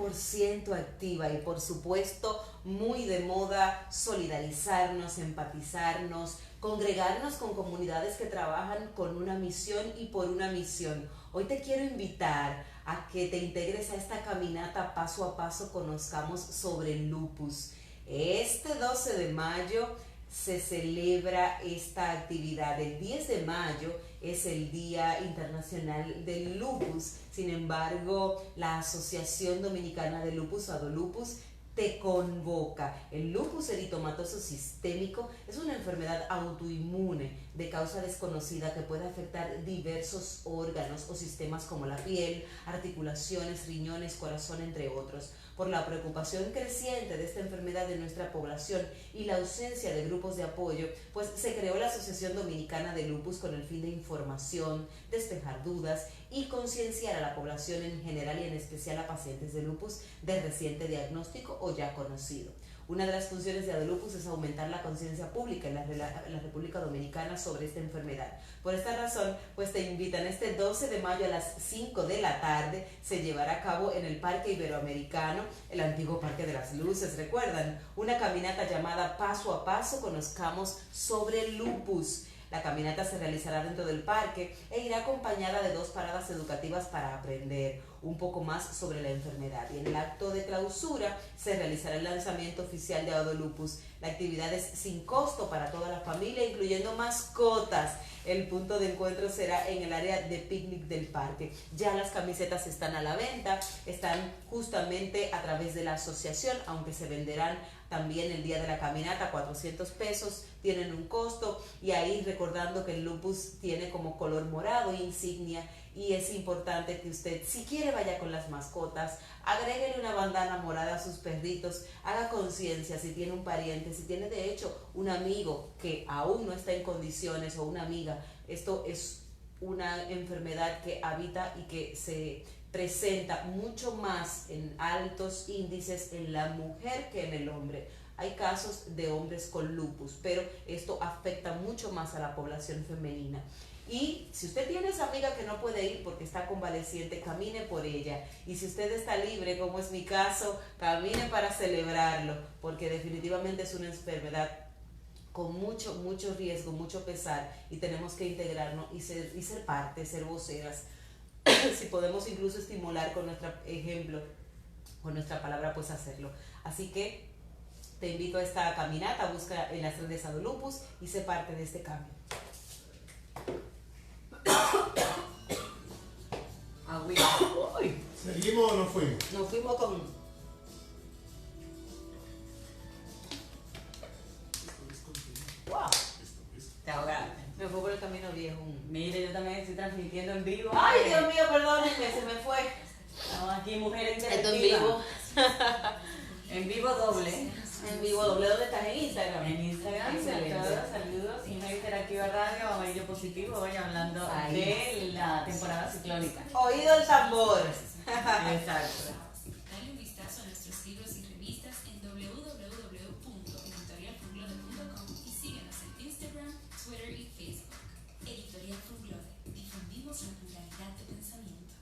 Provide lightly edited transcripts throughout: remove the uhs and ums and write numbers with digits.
100% activa y por supuesto muy de moda solidarizarnos, empatizarnos, congregarnos con comunidades que trabajan con una misión y por una misión. Hoy te quiero invitar a que te integres a esta caminata paso a paso, conozcamos sobre el lupus. Este 12 de mayo se celebra esta actividad. El 10 de mayo es el Día Internacional del Lupus. Sin embargo, la Asociación Dominicana de Lupus, ADOLUPUS, te convoca. El lupus eritomatoso sistémico es una enfermedad autoinmune de causa desconocida que puede afectar diversos órganos o sistemas como la piel, articulaciones, riñones, corazón, entre otros. Por la preocupación creciente de esta enfermedad en nuestra población y la ausencia de grupos de apoyo, pues se creó la Asociación Dominicana de Lupus con el fin de información, despejar dudas y concienciar a la población en general y en especial a pacientes de lupus de reciente diagnóstico o ya conocido. Una de las funciones de ADOLUPUS es aumentar la conciencia pública en la República Dominicana sobre esta enfermedad. Por esta razón, pues te invitan este 12 de mayo a las 5 de la tarde, se llevará a cabo en el Parque Iberoamericano, el antiguo Parque de las Luces, ¿recuerdan? Una caminata llamada Paso a Paso, conozcamos sobre el lupus. La caminata se realizará dentro del parque e irá acompañada de 2 paradas educativas para aprender un poco más sobre la enfermedad. Y en el acto de clausura se realizará el lanzamiento oficial de ADOLUPUS. La actividad es sin costo para toda la familia, incluyendo mascotas. El punto de encuentro será en el área de picnic del parque. Ya las camisetas están a la venta, están justamente a través de la asociación, aunque se venderán también el día de la caminata, 400 pesos, tienen un costo, y ahí recordando que el lupus tiene como color morado insignia, y es importante que usted, si quiere, vaya con las mascotas, agréguele una bandana morada a sus perritos, haga conciencia si tiene un pariente, si tiene de hecho un amigo que aún no está en condiciones o una amiga. Esto es una enfermedad que habita y que se presenta mucho más en altos índices en la mujer que en el hombre. Hay casos de hombres con lupus, pero esto afecta mucho más a la población femenina. Y si usted tiene esa amiga que no puede ir porque está convaleciente, camine por ella. Y si usted está libre, como es mi caso, camine para celebrarlo, porque definitivamente es una enfermedad con mucho riesgo, mucho pesar, y tenemos que integrarnos y ser parte, ser voceras. Si podemos incluso estimular con nuestro ejemplo, con nuestra palabra, pues hacerlo. Así que te invito a esta caminata, busca en las redes ADOLUPUS y sé parte de este cambio. ¿Seguimos o nos fuimos? Nos fuimos con... ¡Wow! Te ahogaste. Me fue por el camino viejo. Mire, yo también estoy transmitiendo en vivo. ¡Ay, Dios mío, perdónenme, se me fue! Estamos aquí, mujeres Esto interactivas. en vivo. En vivo doble. En vivo doble, ¿dónde estás? En Instagram. En Instagram, Excelente. a todos, saludos. Mujer Interactiva Radio, Amarillo Positivo, hoy hablando Ahí. de la temporada ciclónica. Oído el tambor. Exacto. Dale un vistazo a nuestros libros y revistas en www.editorialfunglode.com y síguenos en Instagram, Twitter y Facebook. Editorial Funglode. Difundimos la pluralidad de pensamiento.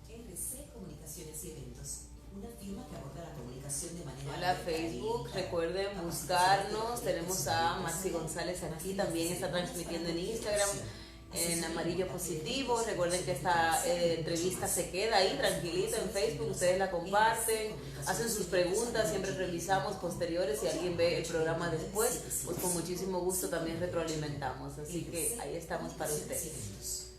RC Comunicaciones y Eventos, una firma que aborda la comunicación de manera... Hola Facebook, recuerden buscarnos, tenemos a Maxi González aquí, también está transmitiendo en Instagram, en Amarillo Positivo. Recuerden que esta entrevista se queda ahí tranquilita en Facebook, ustedes la comparten, hacen sus preguntas, siempre revisamos posteriores. Si alguien ve el programa después, pues con muchísimo gusto también retroalimentamos, así que ahí estamos para ustedes.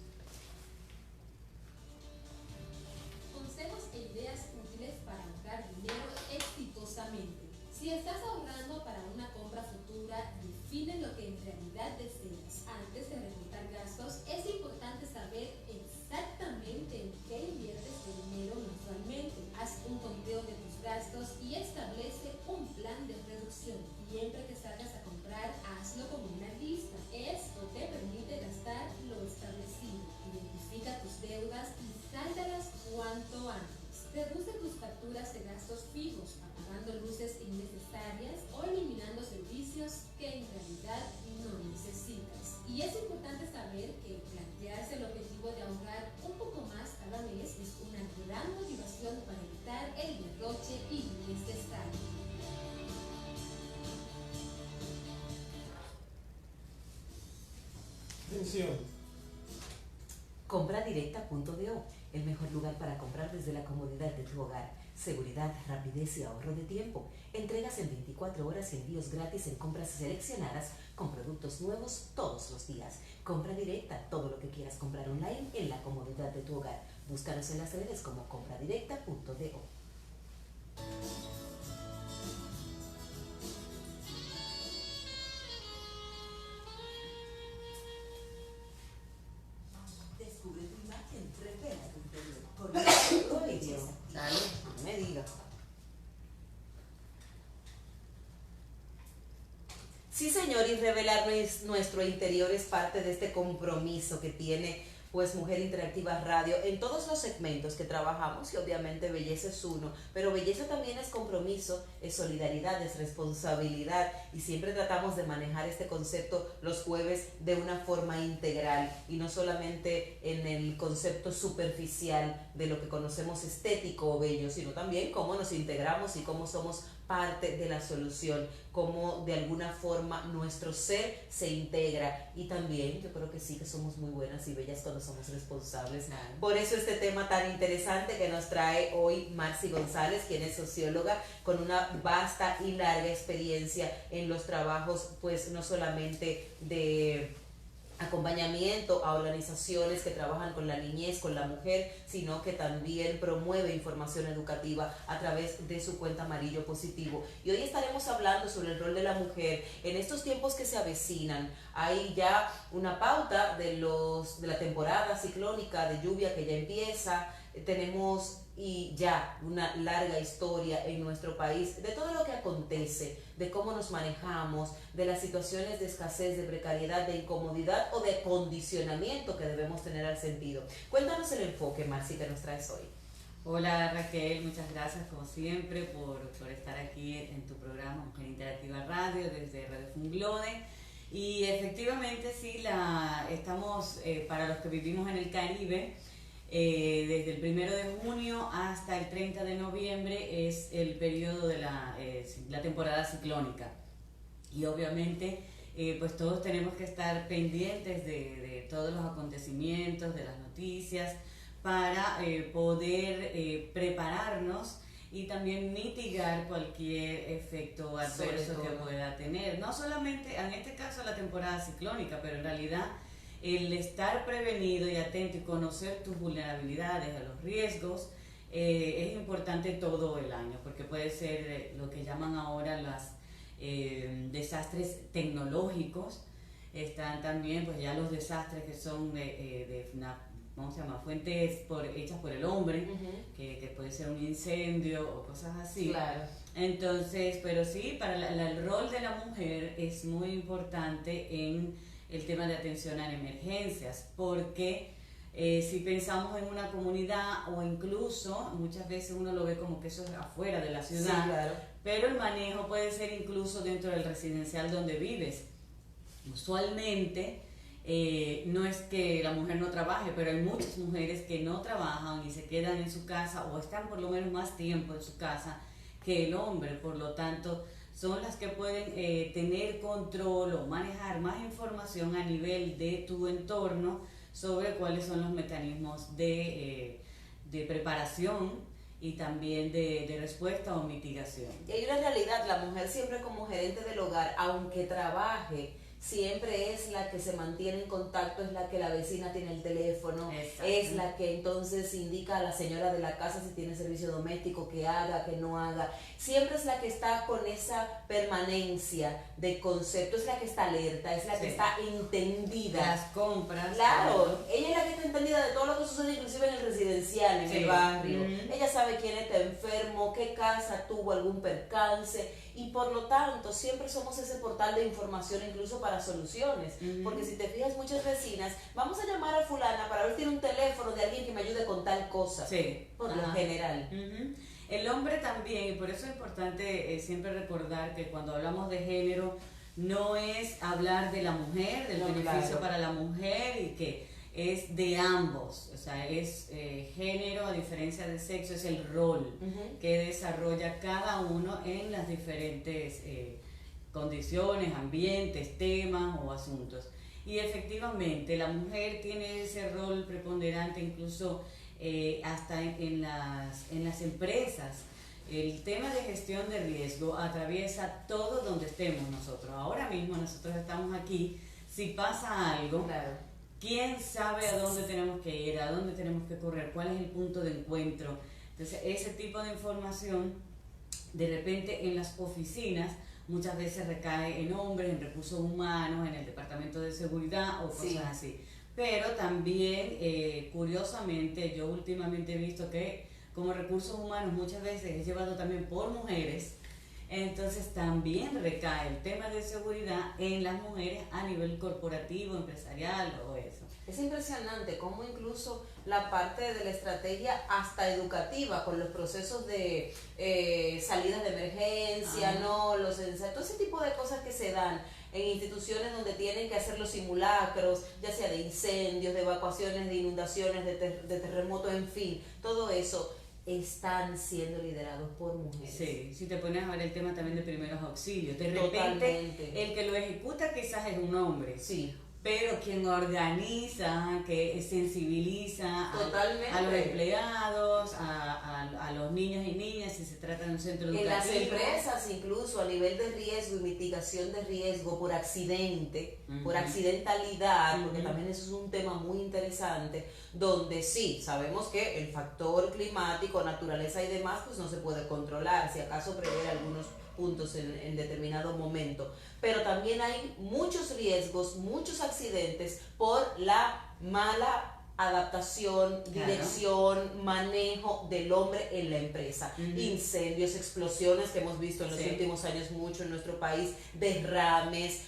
Consejos e ideas útiles para ahorrar dinero exitosamente. Si estás ahorrando para una compra futura, define lo que en realidad deseas. Antes de reclutar gastos, es importante saber exactamente en qué inviertes tu dinero mensualmente. Haz un conteo de tus gastos y establece un plan de reducción. Siempre que salgas a comprar, hazlo como una lista. Esto te permite gastar lo establecido. Identifica tus deudas y sáldalas cuanto antes. Reduce tus facturas de gastos fijos, apagando luces innecesarias o eliminando servicios que en realidad no necesitas. Y es importante saber que plantearse el objetivo de ahorrar un poco más cada mes es una gran motivación atención. Compradirecta.do, el mejor lugar para comprar desde la comodidad de tu hogar. Seguridad, rapidez y ahorro de tiempo. Entregas en 24 horas y envíos gratis en compras seleccionadas con productos nuevos todos los días. Compra Directa, todo lo que quieras comprar online en la comodidad de tu hogar. Búscanos en las redes como compradirecta.do. Descubre tu imagen, revela tu interior. Con Ay, Dios, dale, no me diga. Sí, señor, y revelar nuestro interior es parte de este compromiso que tiene pues Mujer Interactiva Radio en todos los segmentos que trabajamos, y obviamente belleza es uno, pero belleza también es compromiso, es solidaridad, es responsabilidad, y siempre tratamos de manejar este concepto los jueves de una forma integral y no solamente en el concepto superficial de lo que conocemos estético o bello, sino también cómo nos integramos y cómo somos parte de la solución, cómo de alguna forma nuestro ser se integra, y también yo creo que sí que somos muy buenas y bellas cuando somos responsables. Por eso este tema tan interesante que nos trae hoy Marcy González, quien es socióloga con una vasta y larga experiencia en los trabajos, pues no solamente de acompañamiento a organizaciones que trabajan con la niñez, con la mujer, sino que también promueve información educativa a través de su cuenta Amarillo Positivo. Y hoy estaremos hablando sobre el rol de la mujer en estos tiempos que se avecinan. Hay ya una pauta de la temporada ciclónica de lluvia que ya empieza. Tenemos y ya una larga historia en nuestro país de todo lo que acontece, de cómo nos manejamos, de las situaciones de escasez, de precariedad, de incomodidad o de condicionamiento que debemos tener al sentido. Cuéntanos el enfoque, Marcy, que nos traes hoy. Hola Raquel, muchas gracias como siempre por estar aquí en tu programa Mujer Interactiva Radio desde Radio Funglode. Y efectivamente sí, estamos para los que vivimos en el Caribe, desde el 1 de junio hasta el 30 de noviembre es el periodo de la temporada ciclónica, y obviamente pues todos tenemos que estar pendientes de todos los acontecimientos, de las noticias, para poder prepararnos y también mitigar cualquier efecto adverso que pueda tener, no solamente en este caso la temporada ciclónica, pero en realidad el estar prevenido y atento y conocer tus vulnerabilidades, a los riesgos, es importante todo el año, porque puede ser lo que llaman ahora los desastres tecnológicos. Están también pues ya los desastres que son ¿cómo se llama? Fuentes hechas por el hombre, que puede ser un incendio o cosas así. Claro. Entonces, pero sí, para el rol de la mujer es muy importante en el tema de atención a emergencias, porque si pensamos en una comunidad, o incluso muchas veces uno lo ve como que eso es afuera de la ciudad, Sí, claro. pero el manejo puede ser incluso dentro del residencial donde vives. Usualmente no es que la mujer no trabaje, pero hay muchas mujeres que no trabajan y se quedan en su casa, o están por lo menos más tiempo en su casa que el hombre. Por lo tanto, son las que pueden tener control o manejar más información a nivel de tu entorno sobre cuáles son los mecanismos de preparación y también de respuesta o mitigación. Y hay una realidad, la mujer siempre como gerente del hogar, aunque trabaje, siempre es la que se mantiene en contacto, es la que la vecina tiene el teléfono, es la que entonces indica a la señora de la casa si tiene servicio doméstico, que haga, que no haga. Siempre es la que está con esa permanencia de concepto, es la que está alerta, es la que está entendida. Las compras. Claro, ella es la que está entendida de todo lo que sucede inclusive en el residencial, en el barrio. Ella sabe quién está enfermo, qué casa tuvo algún percance, y por lo tanto siempre somos ese portal de información incluso para soluciones, porque si te fijas, muchas vecinas, vamos a llamar a fulana para ver si tiene un teléfono de alguien que me ayude con tal cosa, por lo general. El hombre también, y por eso es importante siempre recordar que cuando hablamos de género no es hablar de la mujer, del beneficio para la mujer, y que es de ambos, o sea, es género, a diferencia de sexo, es el rol que desarrolla cada uno en las diferentes condiciones, ambientes, temas o asuntos. Y efectivamente, la mujer tiene ese rol preponderante incluso hasta en las empresas. El tema de gestión de riesgo atraviesa todo donde estemos nosotros. Ahora mismo nosotros estamos aquí, si pasa algo, Claro. ¿quién sabe a dónde tenemos que ir, a dónde tenemos que correr, cuál es el punto de encuentro? Entonces, ese tipo de información, de repente en las oficinas, muchas veces recae en hombres, en recursos humanos, en el departamento de seguridad o cosas así. Pero también, curiosamente, yo últimamente he visto que como recursos humanos muchas veces es llevado también por mujeres, entonces también recae el tema de seguridad en las mujeres a nivel corporativo, empresarial o eso. Es impresionante cómo incluso la parte de la estrategia hasta educativa, con los procesos de salidas de emergencia, ¿no? Los ensayos, todo ese tipo de cosas que se dan en instituciones donde tienen que hacer los simulacros, ya sea de incendios, de evacuaciones, de inundaciones, de terremotos, en fin, todo eso están siendo liderados por mujeres. Sí, si te pones a ver el tema también de primeros auxilios, de Totalmente. repente el que lo ejecuta quizás es un hombre. Sí. Pero quien organiza, que sensibiliza a los empleados, a los niños y niñas, si se trata de un centro educativo. En las empresas, incluso a nivel de riesgo y mitigación de riesgo por accidente, por accidentalidad, porque también eso es un tema muy interesante, donde sí, sabemos que el factor climático, naturaleza y demás, pues no se puede controlar, si acaso prever algunos puntos en determinado momento, pero también hay muchos riesgos, muchos accidentes por la mala adaptación, dirección, manejo del hombre en la empresa. Incendios, explosiones que hemos visto en los últimos años mucho en nuestro país, derrames,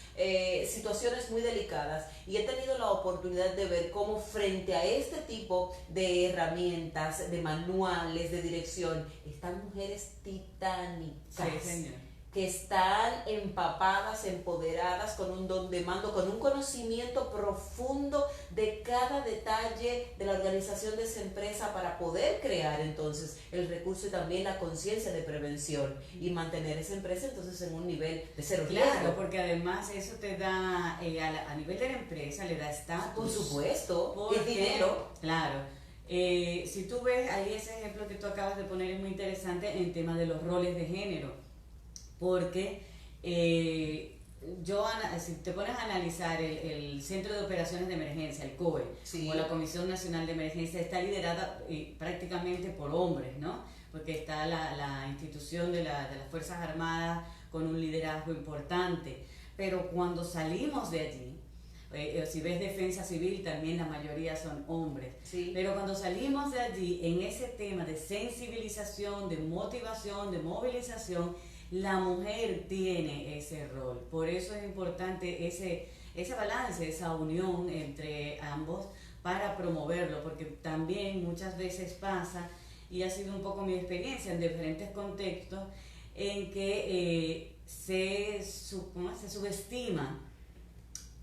situaciones muy delicadas, y he tenido la oportunidad de ver cómo frente a este tipo de herramientas, de manuales, de dirección, están mujeres titánicas. Sí, señor. Que están empapadas, empoderadas, con un don de mando, con un conocimiento profundo de cada detalle de la organización de esa empresa para poder crear entonces el recurso y también la conciencia de prevención y mantener esa empresa entonces en un nivel de cero riesgo. Claro, porque además eso te da, a nivel de la empresa, le da estatus. Por supuesto, porque, es dinero. Claro. Si tú ves ahí ese ejemplo que tú acabas de poner es muy interesante en tema de los roles de género. Porque si te pones a analizar el Centro de Operaciones de Emergencia, el COE, o la Comisión Nacional de Emergencia, está liderada prácticamente por hombres, ¿no? Porque está la institución de las Fuerzas Armadas con un liderazgo importante. Pero cuando salimos de allí, si ves Defensa Civil, también la mayoría son hombres. Sí. Pero cuando salimos de allí, en ese tema de sensibilización, de motivación, de movilización, la mujer tiene ese rol. Por eso es importante ese balance, esa unión entre ambos para promoverlo, porque también muchas veces pasa, y ha sido un poco mi experiencia en diferentes contextos, en que se subestima,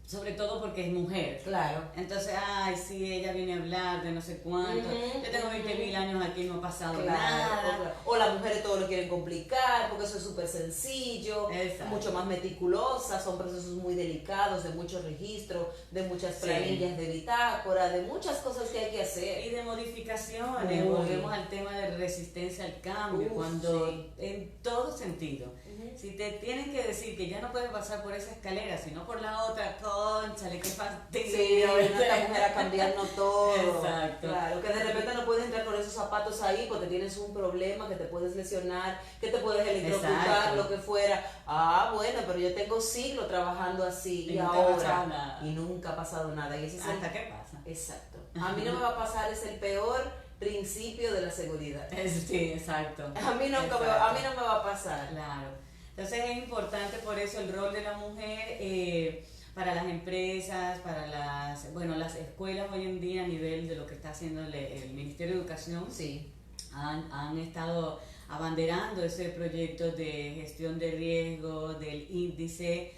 sobre todo porque es mujer. Claro. Entonces, ay, sí, ella viene a hablar de no sé cuánto. Yo tengo 20.000 años aquí, no ha pasado nada. O las mujeres todo lo quieren complicar, porque eso es súper sencillo, mucho más meticulosa, son procesos muy delicados, de mucho registro, de muchas planillas de bitácora, de muchas cosas que hay que hacer. Y de modificaciones, volvemos al tema de resistencia al cambio, cuando en todo sentido. Si te tienen que decir que ya no puedes pasar por esa escalera, sino por la otra, cónchale, qué fastidio. Sí, esta mujer a cambiarnos todo. Exacto. Claro, que de repente no puedes entrar con esos zapatos ahí porque tienes un problema, que te puedes lesionar, que te puedes electrocutar, lo que fuera. Ah, bueno, pero yo tengo siglos trabajando así y ahora. Y nunca ha pasado nada. Y ese ¿Hasta qué pasa? Exacto. A mí no me va a pasar, es el peor principio de la seguridad. Sí, exacto. A mí no me va a pasar. Claro. Entonces es importante por eso el rol de la mujer para las empresas, para las escuelas hoy en día a nivel de lo que está haciendo el Ministerio de Educación. Sí. Han estado abanderando ese proyecto de gestión de riesgo del índice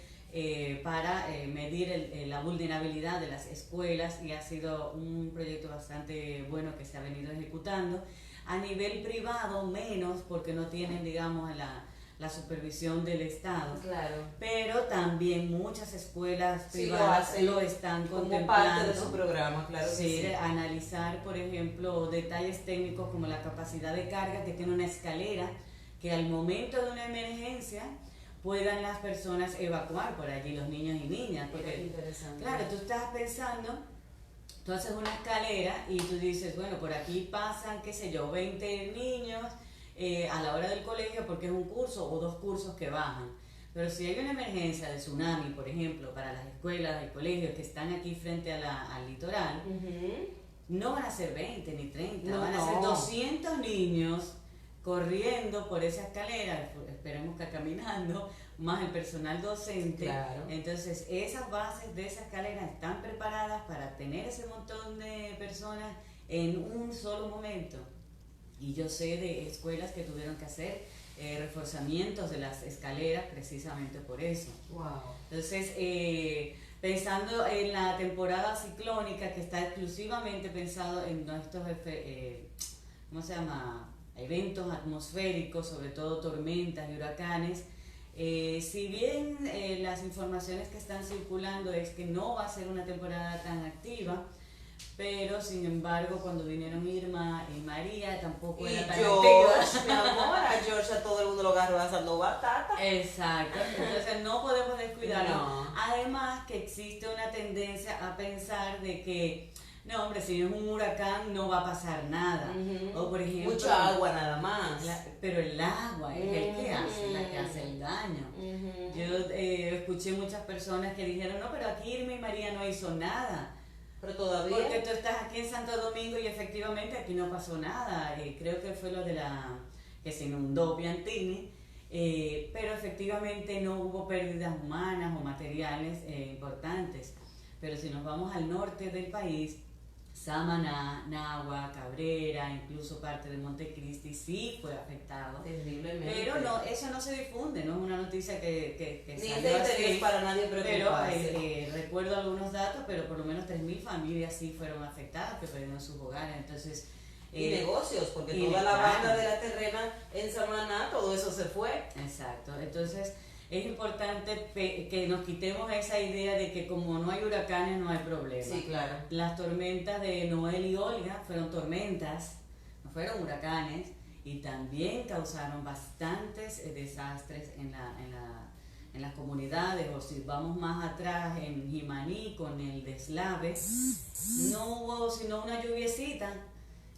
para medir la vulnerabilidad de las escuelas, y ha sido un proyecto bastante bueno que se ha venido ejecutando. A nivel privado menos, porque no tienen, digamos, la supervisión del Estado. Claro. Pero también muchas escuelas Sí, privadas lo están como contemplando. parte de su programa, claro que Sí, sí. analizar, por ejemplo, detalles técnicos como la capacidad de carga que tiene una escalera, que al momento de una emergencia puedan las personas evacuar por allí, los niños y niñas. Porque, Interesante. claro, tú estás pensando, tú haces una escalera y tú dices, bueno, por aquí pasan, qué sé yo, 20 niños a la hora del colegio porque es un curso o 2 cursos que bajan. Pero si hay una emergencia de tsunami, por ejemplo, para las escuelas y colegios que están aquí frente al litoral, no van a ser 20 ni 30, No, van a ser no. 200 niños corriendo por esa escalera, esperemos que caminando, más el personal docente. Claro. Entonces, esas bases de esa escalera están preparadas para tener ese montón de personas en un solo momento. Y yo sé de escuelas que tuvieron que hacer reforzamientos de las escaleras precisamente por eso. Wow. Entonces, pensando en la temporada ciclónica que está exclusivamente pensado en nuestros ¿cómo se llama? Eventos atmosféricos, sobre todo tormentas y huracanes. Si bien las informaciones que están circulando es que no va a ser una temporada tan activa, pero sin embargo cuando vinieron Irma y María tampoco Y era tan George, activa. mi amor, a George a todo el mundo lo agarró asando batata. Exacto, entonces no podemos descuidarlo. No. Además que existe una tendencia a pensar de que no, hombre, si es un huracán no va a pasar nada. O por ejemplo, Mucha agua nada más. pero el agua es el que hace, la que hace el daño. Yo escuché muchas personas que dijeron, no, pero aquí Irma y María no hizo nada. Pero todavía. Porque tú estás aquí en Santo Domingo y efectivamente aquí no pasó nada. Creo que fue lo de que se inundó Piantini. Pero efectivamente no hubo pérdidas humanas o materiales importantes. Pero si nos vamos al norte del país, Samaná, Nagua, Cabrera, incluso parte de Montecristi sí fue afectado. Terriblemente. Pero no, eso no se difunde, no es una noticia que Ni es salió de interés así. para nadie Pero preocuparse. recuerdo algunos datos, pero por lo menos 3.000 familias sí fueron afectadas, que perdieron sus hogares. Entonces, Y negocios, porque y toda la claro. banda de la terrena en Samaná, todo eso se fue. Exacto, entonces es importante que nos quitemos esa idea de que como no hay huracanes no hay problema. Sí, claro. Las tormentas de Noel y Olga fueron tormentas, no fueron huracanes, y también causaron bastantes desastres en las comunidades. O si vamos más atrás en Jimaní con el deslave, no hubo sino una lluviecita,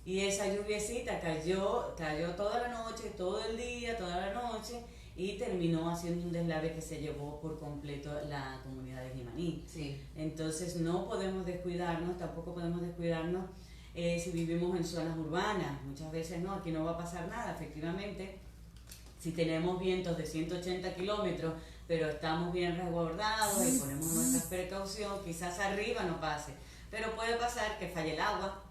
y esa lluviecita cayó toda la noche, todo el día, toda la noche, y terminó haciendo un deslave que se llevó por completo la comunidad de Jimaní. Sí. Entonces no podemos descuidarnos, tampoco podemos descuidarnos si vivimos en zonas urbanas. Muchas veces no, aquí no va a pasar nada. Efectivamente, si tenemos vientos de 180 kilómetros, pero estamos bien resguardados y ponemos nuestra precaución, quizás arriba no pase. Pero puede pasar que falle el agua,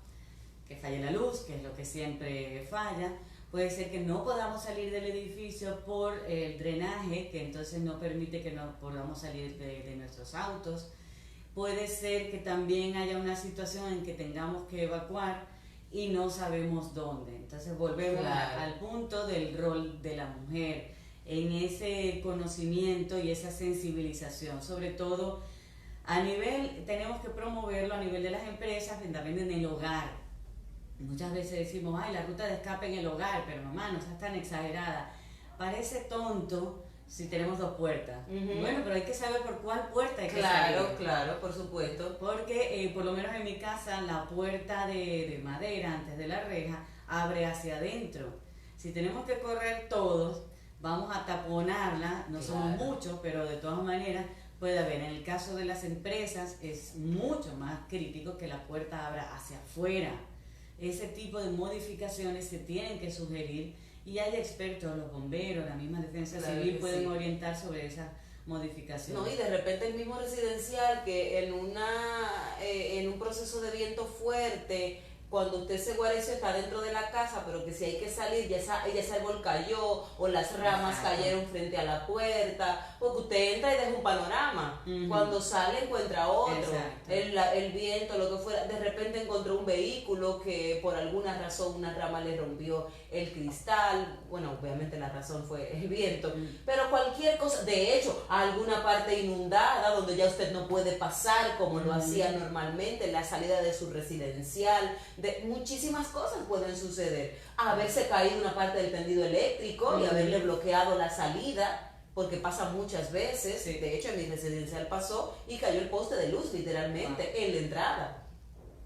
que falle la luz, que es lo que siempre falla. Puede ser que no podamos salir del edificio por el drenaje, que entonces no permite que no podamos salir de nuestros autos. Puede ser que también haya una situación en que tengamos que evacuar y no sabemos dónde. Entonces volvemos al punto del rol de la mujer, en ese conocimiento y esa sensibilización. Sobre todo, tenemos que promoverlo a nivel de las empresas, también en el hogar. Muchas veces decimos, ay, la ruta de escape en el hogar, pero mamá, no seas tan exagerada. Parece tonto si tenemos 2 puertas. Bueno, pero hay que saber por cuál puerta hay que salir. Claro, por supuesto. Porque por lo menos en mi casa la puerta de madera antes de la reja abre hacia adentro. Si tenemos que correr todos, vamos a taponarla, no somos muchos, pero de todas maneras puede haber. En el caso de las empresas es mucho más crítico que la puerta abra hacia afuera. Ese tipo de modificaciones se tienen que sugerir y hay expertos, los bomberos, la misma defensa civil pueden orientar sobre esas modificaciones. No, y de repente el mismo residencial que en un proceso de viento fuerte cuando usted se guareció está dentro de la casa, pero que si hay que salir, ya ese árbol cayó o las ramas cayeron frente a la puerta, porque usted entra y deja un panorama. Cuando sale encuentra otro, el viento, lo que fuera. De repente encontró un vehículo que por alguna razón una rama le rompió el cristal. Bueno, obviamente la razón fue el viento, pero cualquier cosa, de hecho, alguna parte inundada donde ya usted no puede pasar como lo hacía normalmente, la salida de su residencial. Muchísimas cosas pueden suceder. Haberse caído una parte del tendido eléctrico y haberle bloqueado la salida, porque pasa muchas veces. De hecho, en mi residencial pasó y cayó el poste de luz literalmente en la entrada.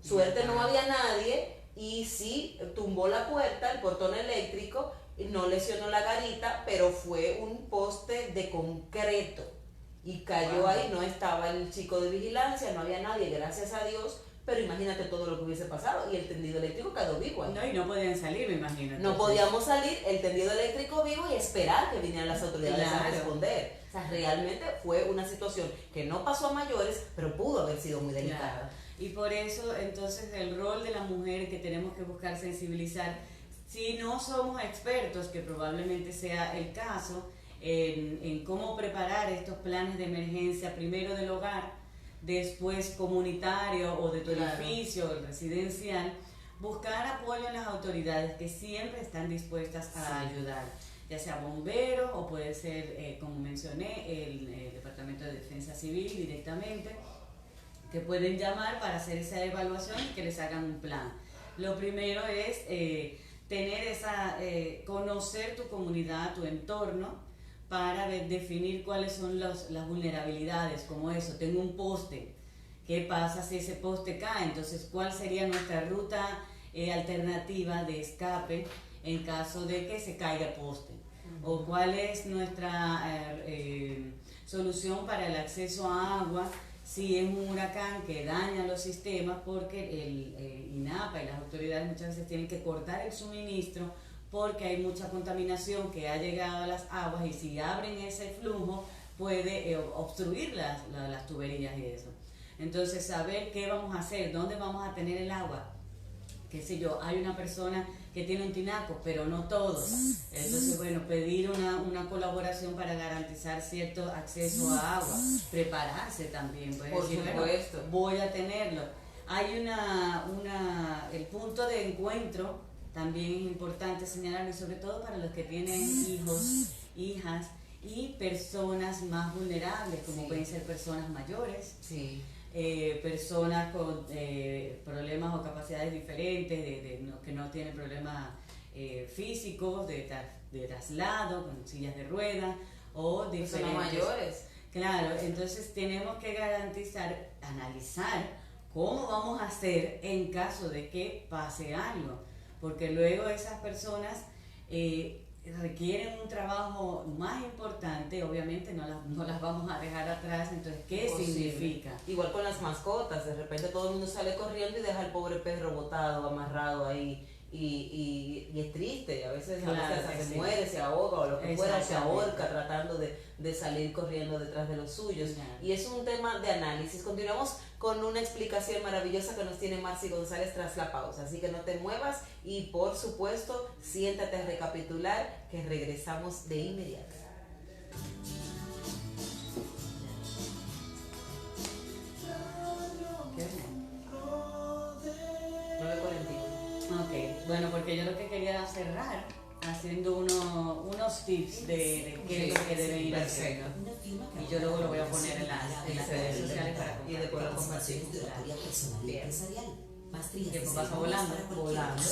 Suerte no había nadie y sí tumbó la puerta, el portón eléctrico, no lesionó la garita, pero fue un poste de concreto y cayó ahí. No estaba el chico de vigilancia, no había nadie, gracias a Dios. Pero imagínate todo lo que hubiese pasado y el tendido eléctrico quedó vivo ahí. No, y no podían salir, me imagino. Entonces. No podíamos salir, el tendido eléctrico vivo y esperar que vinieran las autoridades a responder. O sea, realmente fue una situación que no pasó a mayores, pero pudo haber sido muy delicada. Claro. Y por eso, entonces, el rol de la mujer que tenemos que buscar sensibilizar, si no somos expertos, que probablemente sea el caso, en cómo preparar estos planes de emergencia, primero del hogar, después comunitario o de tu edificio o residencial, buscar apoyo en las autoridades que siempre están dispuestas a ayudar, ya sea bomberos o puede ser, como mencioné, el Departamento de Defensa Civil directamente, que pueden llamar para hacer esa evaluación y que les hagan un plan. Lo primero es tener conocer tu comunidad, tu entorno, para definir cuáles son las vulnerabilidades, como eso, tengo un poste, ¿qué pasa si ese poste cae? Entonces, ¿cuál sería nuestra ruta alternativa de escape en caso de que se caiga el poste? ¿O cuál es nuestra solución para el acceso a agua si es un huracán que daña los sistemas? Porque el INAPA y las autoridades muchas veces tienen que cortar el suministro porque hay mucha contaminación que ha llegado a las aguas y si abren ese flujo puede obstruir las tuberías y eso. Entonces, saber qué vamos a hacer, dónde vamos a tener el agua. Qué sé yo, hay una persona que tiene un tinaco, pero no todos. Entonces, bueno, pedir una colaboración para garantizar cierto acceso a agua. Prepararse también, pues, por decir, supuesto. Bueno, voy a tenerlo. Hay el punto de encuentro. También es importante señalarlo, y sobre todo para los que tienen hijos, hijas y personas más vulnerables, como pueden ser personas mayores, personas con problemas o capacidades diferentes, que no tienen problemas físicos, de traslado, con sillas de ruedas o diferentes. Personas mayores. Claro, entonces tenemos que analizar cómo vamos a hacer en caso de que pase algo. Porque luego esas personas requieren un trabajo más importante, obviamente no las vamos a dejar atrás, entonces, ¿qué significa? Igual con las mascotas, de repente todo el mundo sale corriendo y deja al pobre perro botado, amarrado ahí, y es triste, a veces se muere, se ahoga o lo que fuera, se ahorca tratando de salir corriendo detrás de los suyos. Y es un tema de análisis. Continuamos con una explicación maravillosa que nos tiene Marcy González tras la pausa, así que no te muevas y por supuesto siéntate a recapitular, que regresamos de inmediato. Ok, bueno, porque yo lo que quería cerrar haciendo unos tips de qué es lo que deben ir haciendo. Y yo luego lo voy a poner en las redes sociales para y después lo compartimos. Bien. Maestrías ¿Qué de pasa volando? Volando.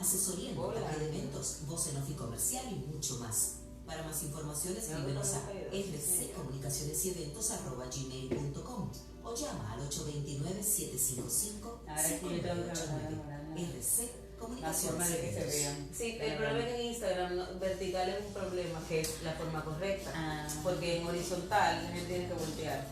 Asesoría en montaje de eventos, voz en off y comercial y mucho más. Para más información escríbenos a rccomunicacioneseventos@gmail.com o llama al 829-755-5989. RC La forma de que se vean. Sí, el problema es que en Instagram vertical es un problema, que es la forma correcta, porque en horizontal la gente tiene que voltear.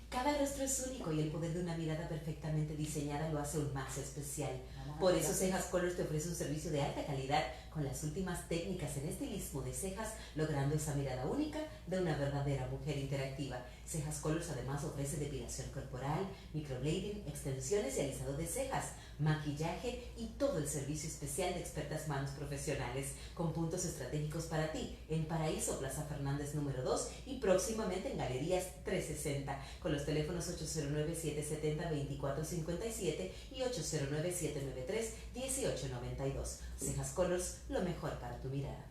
Cada rostro es único y el poder de una mirada perfectamente diseñada lo hace aún más especial. Por eso Cejas Colors te ofrece un servicio de alta calidad con las últimas técnicas en estilismo de cejas, logrando esa mirada única de una verdadera mujer interactiva. Cejas Colors además ofrece depilación corporal, microblading, extensiones y alisado de cejas, maquillaje y todo el servicio especial de expertas manos profesionales, con puntos estratégicos para ti en Paraíso, Plaza Fernández número 2 y próximamente en Galerías 360, con los teléfonos 809-770-2457 y 809-793-1892. Cejas Colors, lo mejor para tu mirada.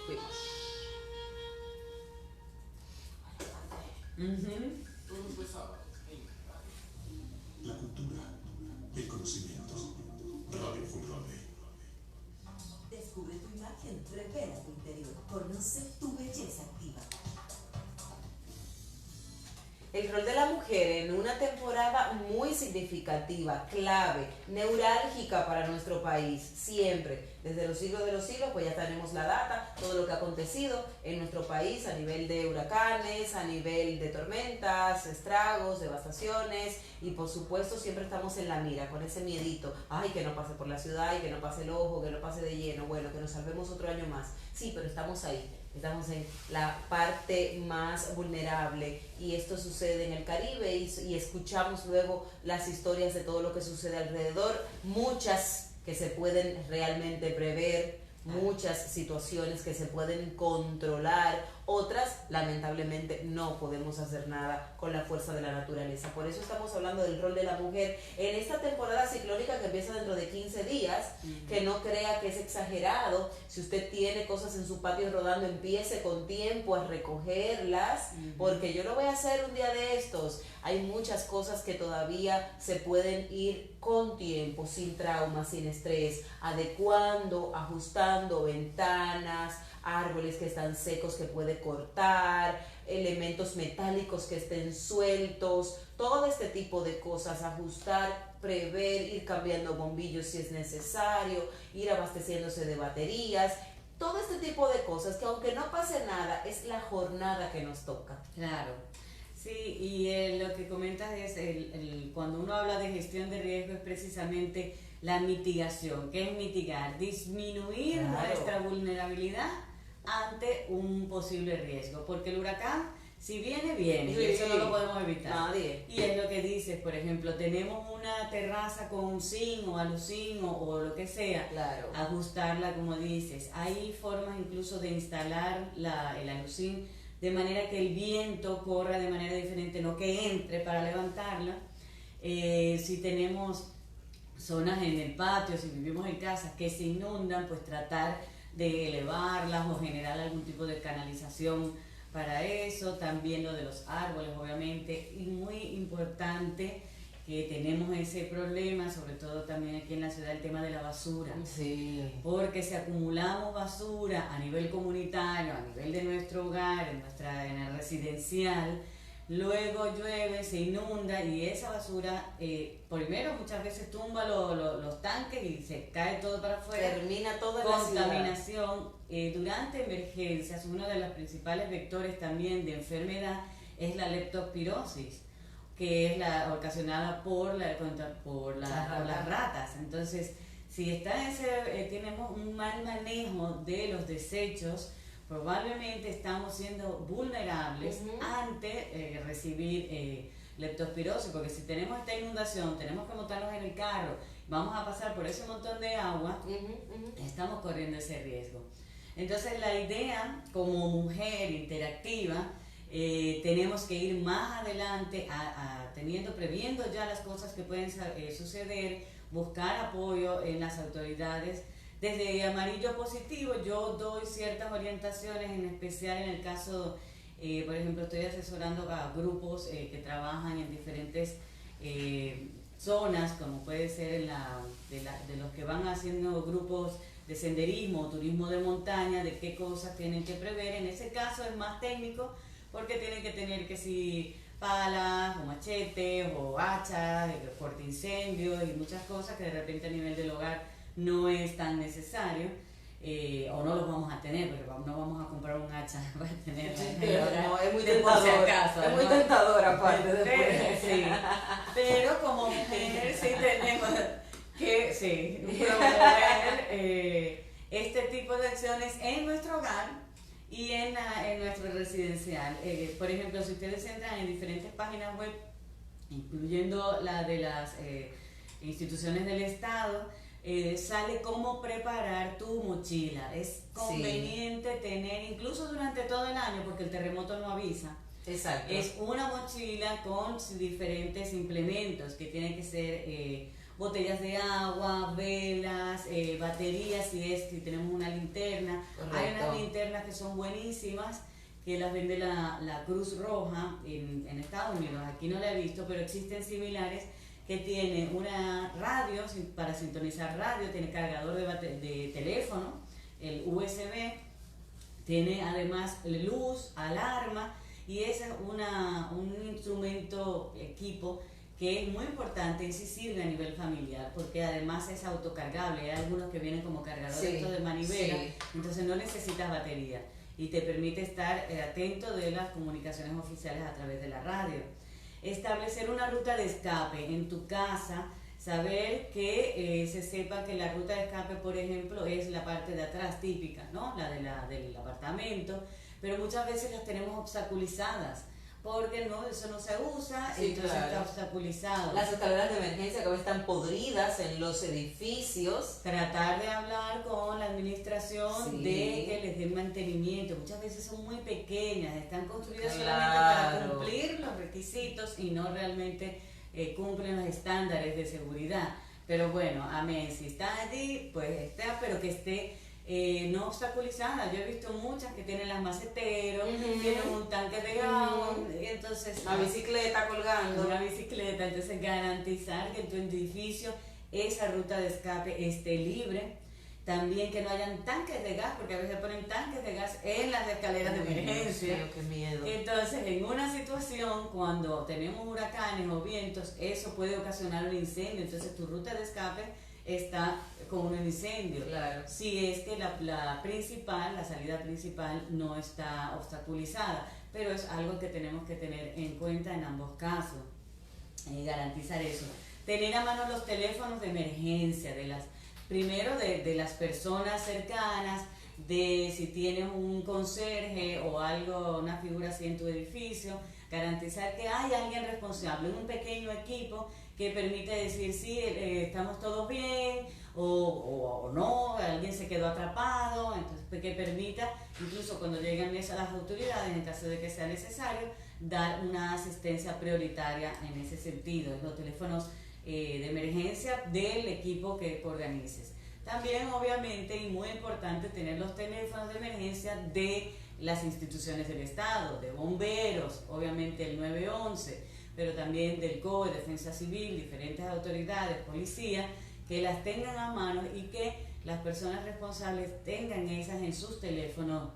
Fuimos. Todos los sábados en La cultura, el conocimiento, Radio Funglode. Descubre tu imagen, revela tu interior, conoce tu belleza activa. El rol de la mujer en una temporada muy significativa, clave, neurálgica para nuestro país, siempre, desde los siglos de los siglos, pues ya tenemos la data, todo lo que ha acontecido en nuestro país a nivel de huracanes, a nivel de tormentas, estragos, devastaciones, y por supuesto siempre estamos en la mira, con ese miedito, ay, que no pase por la ciudad, y que no pase el ojo, que no pase de lleno, bueno, que nos salvemos otro año más, sí, pero estamos ahí. Estamos en la parte más vulnerable y esto sucede en el Caribe y escuchamos luego las historias de todo lo que sucede alrededor, muchas que se pueden realmente prever, muchas situaciones que se pueden controlar, otras lamentablemente no podemos hacer nada con la fuerza de la naturaleza. Por eso estamos hablando del rol de la mujer en esta temporada ciclónica que empieza dentro de 15 días, que no crea que es exagerado. Si usted tiene cosas en su patio rodando, empiece con tiempo a recogerlas, porque yo lo voy a hacer un día de estos. Hay muchas cosas que todavía se pueden ir con tiempo, sin trauma, sin estrés, adecuando, ajustando ventanas, árboles que están secos que puede cortar, elementos metálicos que estén sueltos, todo este tipo de cosas, ajustar, prever, ir cambiando bombillos si es necesario, ir abasteciéndose de baterías, todo este tipo de cosas que aunque no pase nada, es la jornada que nos toca. Claro. Sí, y lo que comentas es, cuando uno habla de gestión de riesgo es precisamente la mitigación. ¿Qué es mitigar? Disminuir nuestra vulnerabilidad ante un posible riesgo, porque el huracán, si viene, viene, y eso no lo podemos evitar. Nadie. Y es lo que dices, por ejemplo, tenemos una terraza con zinc o alucin o lo que sea, Claro. ajustarla como dices. Hay formas incluso de instalar el alucin de manera que el viento corra de manera diferente, no que entre para levantarla. Si tenemos zonas en el patio, si vivimos en casas que se inundan, pues tratar de elevarlas o generar algún tipo de canalización para eso. También lo de los árboles, obviamente, y muy importante que tenemos ese problema, sobre todo también aquí en la ciudad, el tema de la basura. Sí. Porque si acumulamos basura a nivel comunitario, a nivel de nuestro hogar, en el residencial, luego llueve, se inunda y esa basura, primero muchas veces tumba los tanques y se cae todo para afuera. Termina toda la ciudad. Contaminación. Durante emergencias, uno de los principales vectores también de enfermedad es la leptospirosis, que es la ocasionada por las ratas. Entonces, si tenemos un mal manejo de los desechos, probablemente estamos siendo vulnerables ante recibir leptospirosis, porque si tenemos esta inundación, tenemos que montarnos en el carro, vamos a pasar por ese montón de agua, estamos corriendo ese riesgo. Entonces, la idea como mujer interactiva, tenemos que ir más adelante previendo ya las cosas que pueden suceder, buscar apoyo en las autoridades. Desde Amarillo Positivo yo doy ciertas orientaciones, en especial en el caso, por ejemplo, estoy asesorando a grupos que trabajan en diferentes zonas, como puede ser de los que van haciendo grupos de senderismo, turismo de montaña, de qué cosas tienen que prever. En ese caso es más técnico, porque tienen que tener palas o machetes o hachas, cortaincendios y muchas cosas que de repente a nivel del hogar no es tan necesario. o no los vamos a tener, porque no vamos a comprar un hacha para tener. No, es muy por si tentador. acaso, Es muy ¿no? tentador aparte después. Sí, pero como mujer sí tenemos que promover este tipo de acciones en nuestro hogar y en nuestro residencial. Por ejemplo, si ustedes entran en diferentes páginas web, incluyendo la de las instituciones del Estado, sale cómo preparar tu mochila. Es conveniente tener, incluso durante todo el año, porque el terremoto no avisa. Exacto. Es una mochila con diferentes implementos que tienen que ser botellas de agua, velas, baterías, si tenemos una linterna. Correcto. Hay unas linternas que son buenísimas, que las vende la Cruz Roja en Estados Unidos. Aquí no la he visto, pero existen similares que tienen una radio para sintonizar radio, tiene cargador de teléfono, el USB, tiene además luz, alarma, y ese es un instrumento, equipo, que es muy importante y sí sirve a nivel familiar, porque además es autocargable. Hay algunos que vienen como cargadores de manivela, entonces no necesitas batería y te permite estar atento de las comunicaciones oficiales a través de la radio. Establecer una ruta de escape en tu casa, saber que se sepa que la ruta de escape, por ejemplo, es la parte de atrás típica, ¿no? La del apartamento, pero muchas veces las tenemos obstaculizadas, porque eso no se usa, entonces está obstaculizado. Las escaleras de emergencia que a veces están podridas en los edificios. Tratar de hablar con la administración de que les den mantenimiento. Muchas veces son muy pequeñas, están construidas solamente para cumplir los requisitos y no realmente cumplen los estándares de seguridad. Pero bueno, amén, si está allí, pues está, pero que esté no obstaculizada. Yo he visto muchas que tienen las maceteros, tienen un tanque de gas, y entonces una bicicleta colgando. Una bicicleta, entonces garantizar que en tu edificio esa ruta de escape esté libre. También que no hayan tanques de gas, porque a veces ponen tanques de gas en las escaleras de emergencia. Qué miedo. Entonces, en una situación, cuando tenemos huracanes o vientos, eso puede ocasionar un incendio. Entonces, tu ruta de escape está con un incendio. Claro. Si es que la salida principal no está obstaculizada, pero es algo que tenemos que tener en cuenta en ambos casos, garantizar eso. Tener a mano los teléfonos de emergencia, primero de las personas cercanas, de si tienes un conserje o algo, una figura así en tu edificio, garantizar que hay alguien responsable, un pequeño equipo que permite decir si estamos todos bien o no, alguien se quedó atrapado, entonces que permita, incluso cuando llegan las autoridades, en caso de que sea necesario, dar una asistencia prioritaria en ese sentido, los teléfonos de emergencia del equipo que organices. También, obviamente, y muy importante, tener los teléfonos de emergencia de las instituciones del Estado, de bomberos, obviamente el 911, pero también del COE, Defensa Civil, diferentes autoridades, policía, que las tengan a mano y que las personas responsables tengan esas en sus teléfonos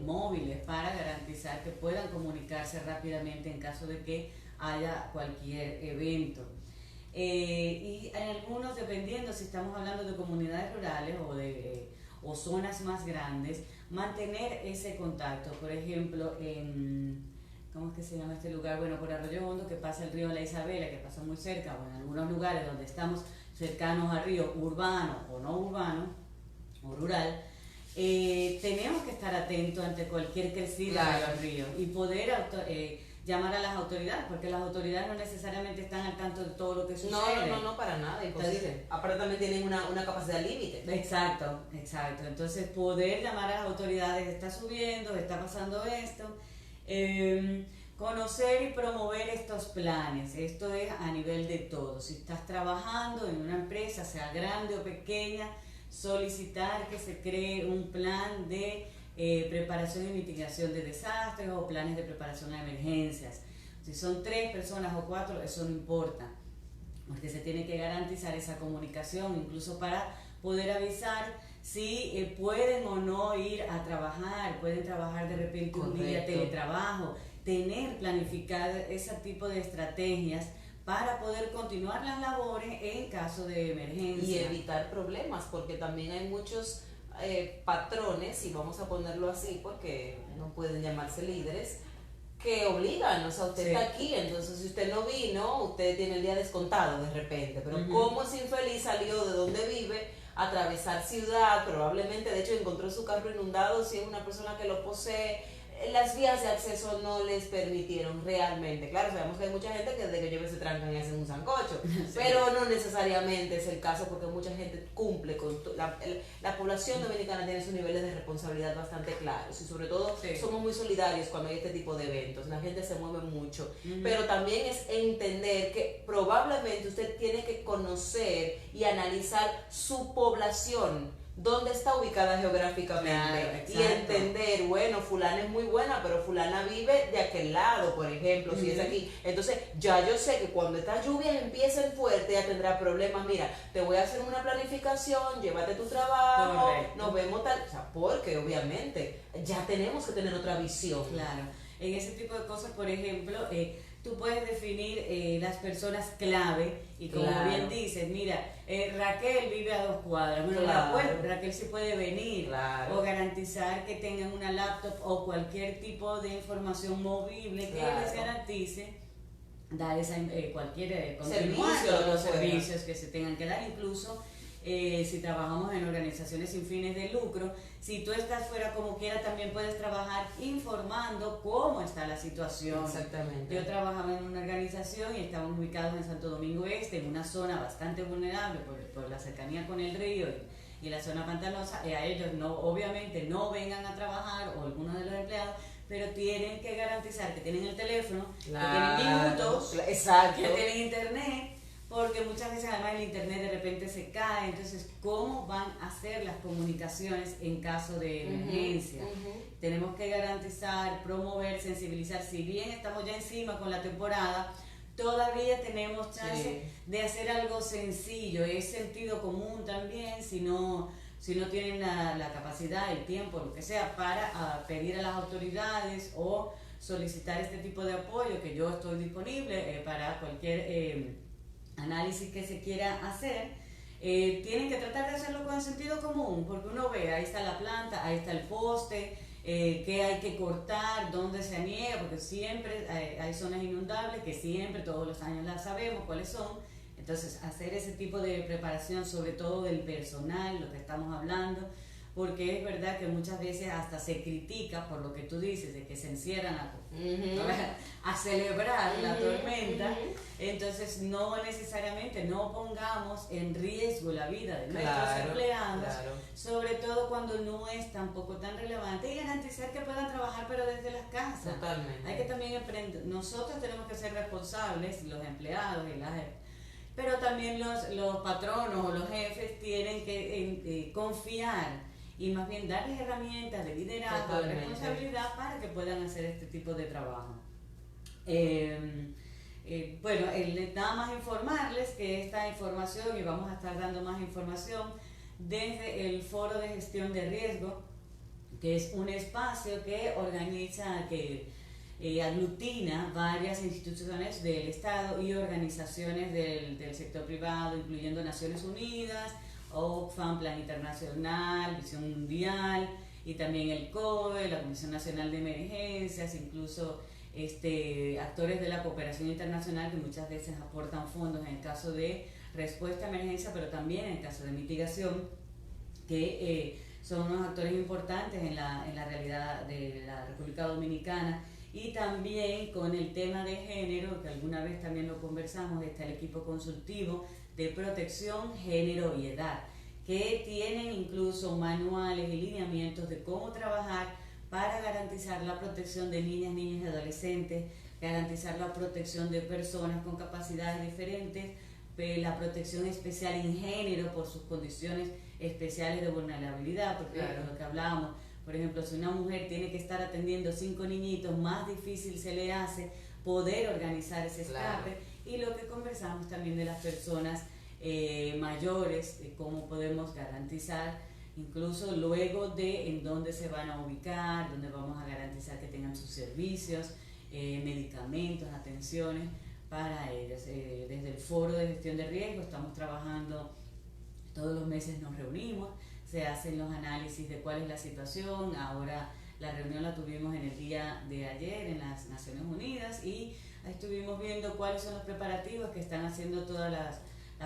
móviles para garantizar que puedan comunicarse rápidamente en caso de que haya cualquier evento. Y en algunos, dependiendo si estamos hablando de comunidades rurales o zonas más grandes, mantener ese contacto. Por ejemplo, ¿cómo es que se llama este lugar? Bueno, por Arroyo Hondo, que pasa el río La Isabela, que pasa muy cerca, o en algunos lugares donde estamos cercanos al río, urbano o no urbano, o rural, tenemos que estar atentos ante cualquier crecida del río y poder llamar a las autoridades, porque las autoridades no necesariamente están al tanto de todo lo que sucede. No, para nada, imposible. Entonces, aparte también tienen una capacidad límite. Exacto. Entonces, poder llamar a las autoridades, está subiendo, está pasando esto, conocer y promover estos planes. Esto es a nivel de todo. Si estás trabajando en una empresa, sea grande o pequeña, solicitar que se cree un plan de preparación y mitigación de desastres o planes de preparación a emergencias. Si son 3 personas o 4, eso no importa, porque se tiene que garantizar esa comunicación, incluso para poder avisar si pueden o no ir a trabajar, pueden trabajar de repente un día teletrabajo, tener planificado ese tipo de estrategias para poder continuar las labores en caso de emergencia. Y evitar problemas, porque también hay muchos patrones, y vamos a ponerlo así porque no pueden llamarse líderes, que obligan, o sea, usted está aquí, entonces si usted no vino, usted tiene el día descontado de repente, pero ¿cómo ese infeliz salió de donde vive, atravesar ciudad, probablemente de hecho encontró su carro inundado, si es una persona que lo posee, las vías de acceso no les permitieron realmente? Claro, sabemos que hay mucha gente que desde que llueve se trancan y hacen un sancocho, pero no necesariamente es el caso, porque mucha gente cumple con la población dominicana tiene sus niveles de responsabilidad bastante claros, y sobre todo somos muy solidarios cuando hay este tipo de eventos, la gente se mueve mucho, pero también es entender que probablemente usted tiene que conocer y analizar su población, dónde está ubicada geográficamente, y entender, bueno, fulana es muy buena, pero fulana vive de aquel lado, por ejemplo, si es aquí. Entonces, ya yo sé que cuando estas lluvias empiecen fuerte, ya tendrá problemas. Mira, te voy a hacer una planificación, llévate tu trabajo, nos vemos tal. O sea, porque obviamente ya tenemos que tener otra visión. Claro, en ese tipo de cosas, por ejemplo, tú puedes definir las personas clave, y como bien dices, mira, Raquel vive a 2 cuadras, bueno, Raquel sí puede venir, o garantizar que tengan una laptop o cualquier tipo de información movible que les garantice dar esa, cualquier continuidad, los servicios que se tengan que dar, incluso si trabajamos en organizaciones sin fines de lucro, si tú estás fuera como quiera, también puedes trabajar informando cómo está la situación. Exactamente. Yo trabajaba en una organización y estábamos ubicados en Santo Domingo Este, en una zona bastante vulnerable por la cercanía con el río y la zona pantanosa. A ellos no, obviamente no vengan a trabajar, o algunos de los empleados, pero tienen que garantizar que tienen el teléfono, que tienen minutos, que tienen internet, porque muchas veces además el internet de repente se cae. Entonces, ¿cómo van a hacer las comunicaciones en caso de emergencia? Tenemos que garantizar, promover, sensibilizar. Si bien estamos ya encima con la temporada, todavía tenemos chance de hacer algo sencillo. Es sentido común también, si no tienen la capacidad, el tiempo, lo que sea, para pedir a las autoridades o solicitar este tipo de apoyo, que yo estoy disponible para cualquier análisis que se quiera hacer. Tienen que tratar de hacerlo con sentido común, porque uno ve, ahí está la planta, ahí está el poste, qué hay que cortar, dónde se niega, porque siempre hay zonas inundables que siempre, todos los años las sabemos cuáles son. Entonces, hacer ese tipo de preparación, sobre todo del personal, lo que estamos hablando, porque es verdad que muchas veces hasta se critica por lo que tú dices, de que se encierran a celebrar la tormenta. Entonces, no necesariamente, no pongamos en riesgo la vida de nuestros empleados, sobre todo cuando no es tampoco tan relevante, y garantizar que puedan trabajar pero desde las casas. Totalmente. Hay que también aprender, nosotros tenemos que ser responsables, los empleados y pero también los patronos o los jefes tienen que confiar y más bien darles herramientas de liderazgo, de responsabilidad, para que puedan hacer este tipo de trabajo. Bueno, nada más informarles que esta información, y vamos a estar dando más información desde el Foro de Gestión de Riesgo, que es un espacio que organiza, que aglutina varias instituciones del Estado y organizaciones del sector privado, incluyendo Naciones Unidas, Oxfam, Plan Internacional, Visión Mundial, y también el COE, la Comisión Nacional de Emergencias, incluso actores de la cooperación internacional que muchas veces aportan fondos en el caso de respuesta a emergencia, pero también en el caso de mitigación, que son unos actores importantes en la realidad de la República Dominicana. Y también con el tema de género, que alguna vez también lo conversamos, está el equipo consultivo de protección, género y edad, que tienen incluso manuales y lineamientos de cómo trabajar para garantizar la protección de niñas, niños y adolescentes, garantizar la protección de personas con capacidades diferentes, la protección especial en género por sus condiciones especiales de vulnerabilidad, porque es lo que hablábamos. Por ejemplo, si una mujer tiene que estar atendiendo 5 niñitos, más difícil se le hace poder organizar ese escape. Y lo que conversamos también de las personas mayores, cómo podemos garantizar, incluso luego de en dónde se van a ubicar, dónde vamos a garantizar que tengan sus servicios, medicamentos, atenciones para ellos. Desde el Foro de Gestión de Riesgo estamos trabajando, todos los meses nos reunimos, se hacen los análisis de cuál es la situación. Ahora la reunión la tuvimos en el día de ayer en las Naciones Unidas y estuvimos viendo cuáles son los preparativos que están haciendo todas las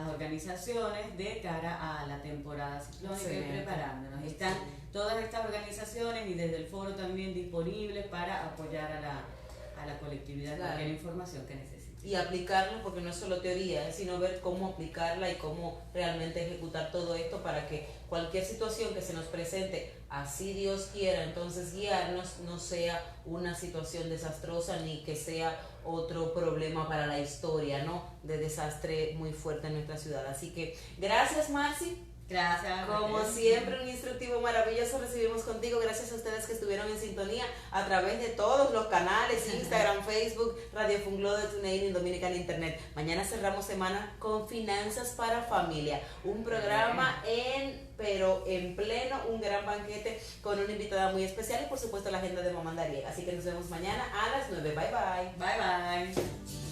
organizaciones de cara a la temporada ciclónica y preparándonos. Están todas estas organizaciones y desde el foro también disponibles para apoyar a la colectividad con cualquier información que necesite. Y aplicarla, porque no es solo teoría, sino ver cómo aplicarla y cómo realmente ejecutar todo esto para que cualquier situación que se nos presente, así Dios quiera, entonces guiarnos, no sea una situación desastrosa ni que sea otro problema para la historia, ¿no? De desastre muy fuerte en nuestra ciudad. Así que gracias, Marcy. Gracias. Como siempre, un instructivo maravilloso recibimos contigo. Gracias a ustedes que estuvieron en sintonía a través de todos los canales, Instagram, Facebook, Radio Funglode, TuneIn, Dominican Internet. Mañana cerramos semana con Finanzas para Familia, un programa pero en pleno, un gran banquete con una invitada muy especial y por supuesto la agenda de Mamá Dariega. Así que nos vemos mañana a las 9. Bye bye. Bye bye.